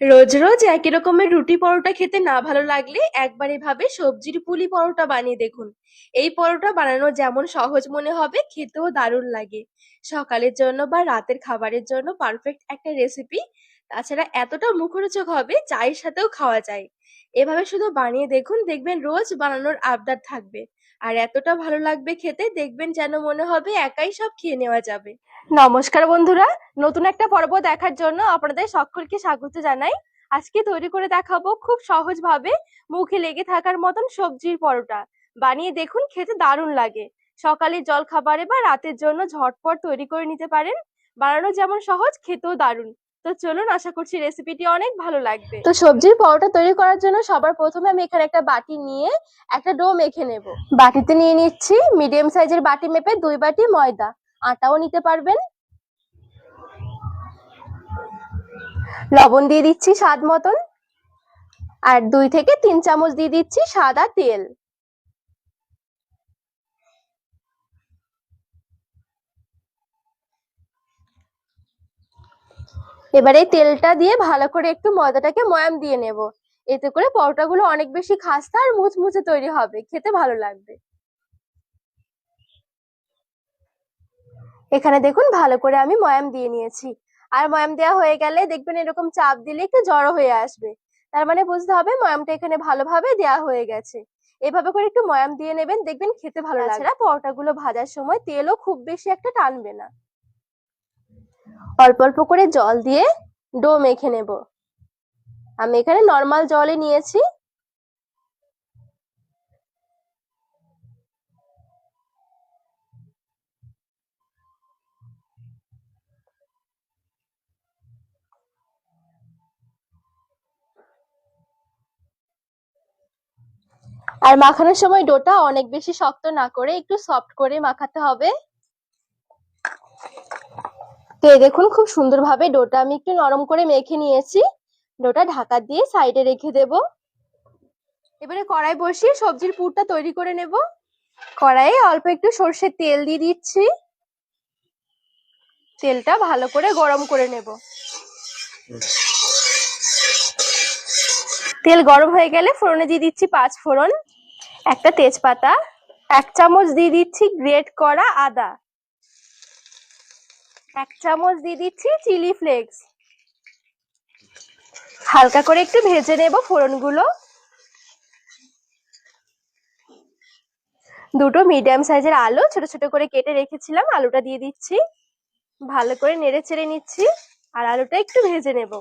রোজ রোজ একই রকমের রুটি পরোটা খেতে না ভালো লাগলে একবার এভাবে সবজির পুলি পরোটা বানিয়ে দেখুন। এই পরোটা বানানো যেমন সহজ মনে হবে, খেতেও দারুণ লাগে। সকালের জন্য বা রাতের খাবারের জন্য পারফেক্ট একটা রেসিপি। তাছাড়া এতটা মুখরোচক হবে, চায়ের সাথেও খাওয়া যায়। এভাবে শুধু বানিয়ে দেখুন, দেখবেন রোজ বানানোর আবদার থাকবে। আর এতটা ভালো লাগবে খেতে, দেখবেন যেন মনে হবে একাই সব খেয়ে নেওয়া যাবে। নমস্কার বন্ধুরা, নতুন একটা পর্ব দেখার জন্য আপনাদের সকলকে স্বাগত জানাই। আজকে তৈরি করে দেখাবো খুব সহজভাবে মুখে লেগে থাকার মতন সবজির পরোটা। বানিয়ে দেখুন, খেতে দারুণ লাগে। সকালের জলখাবারে বা রাতের জন্য ঝটপট তৈরি করে নিতে পারেন। বানানো যেমন সহজ, খেতেও দারুণ। তো চলুন, আশা করছি রেসিপিটি অনেক ভালো লাগবে। তো সবজির পরোটা তৈরি করার জন্য সবার প্রথমে আমি এখানে একটা বাটি নিয়ে একটা ডো মেখে নেব। বাটিতে নিয়ে নিচ্ছি মিডিয়াম সাইজের বাটি মেপে 2 বাটি ময়দা। আটাও নিতে পারবেন। লবণ দিয়ে দিচ্ছি স্বাদ মতন, আর 2 থেকে 3 চামচ দিয়ে দিচ্ছি সাদা তেল। এবারে তেলটা দিয়ে ভালো করে একটু ময়দাটাকে ময়াম দিয়ে নেব। এতে করে পরোটাগুলো অনেক বেশি খাস্তা আর মুচমুচে তৈরি হবে, খেতে ভালো লাগবে। এখানে দেখুন ভালো করে আমি ময়াম দিয়ে নিয়েছি। আর ময়াম দেওয়া হয়ে গেলে দেখবেন এরকম চাপ দিলে একটু জড়ো হয়ে আসবে। তার মানে বুঝতে হবে ময়ামটা এখানে ভালোভাবে দেওয়া হয়ে গেছে। এভাবে করে একটু ময়াম দিয়ে নেবেন, দেখবেন খেতে ভালো লাগবে। তাছাড়া পরোটাগুলো ভাজার সময় তেলও খুব বেশি একটা টানবে না। অল্প অল্প করে জল দিয়ে ডো মেখে নেব। আমি এখানে নর্মাল জলই নিয়েছি। আর মাখানোর সময় ডোটা অনেক বেশি শক্ত না করে একটু সফট করে মাখাতে হবে। তো দেখুন খুব সুন্দরভাবে ডোটা আমি একটু নরম করে মেখে নিয়েছি। ডোটা ঢাকা দিয়ে সাইডে রেখে দেব। এবারে কড়াই বসিয়ে সবজির পুরটা তৈরি করে নেব। কড়াইয়ে অল্প একটু সরষের তেল দিয়ে দিচ্ছি। তেলটা ভালো করে গরম করে নেব। তেল গরম হয়ে গেলে ফোড়নে দিয়ে দিচ্ছি 5 ফোড়ন, একটা তেজপাতা, 1 চামচ দিয়ে দিচ্ছি গ্রেট করা আদা, 1 চামচ দিয়ে দিচ্ছি চিলি ফ্লেক্স। হালকা করে একটু ভেজে নেব ফোড়নগুলো। দুটো মিডিয়াম সাইজের আলু ছোট ছোট করে কেটে রেখেছিলাম, আলুটা দিয়ে দিচ্ছি। ভালো করে নেড়ে চেড়ে নিচ্ছি আর আলুটা একটু ভেজে নেব।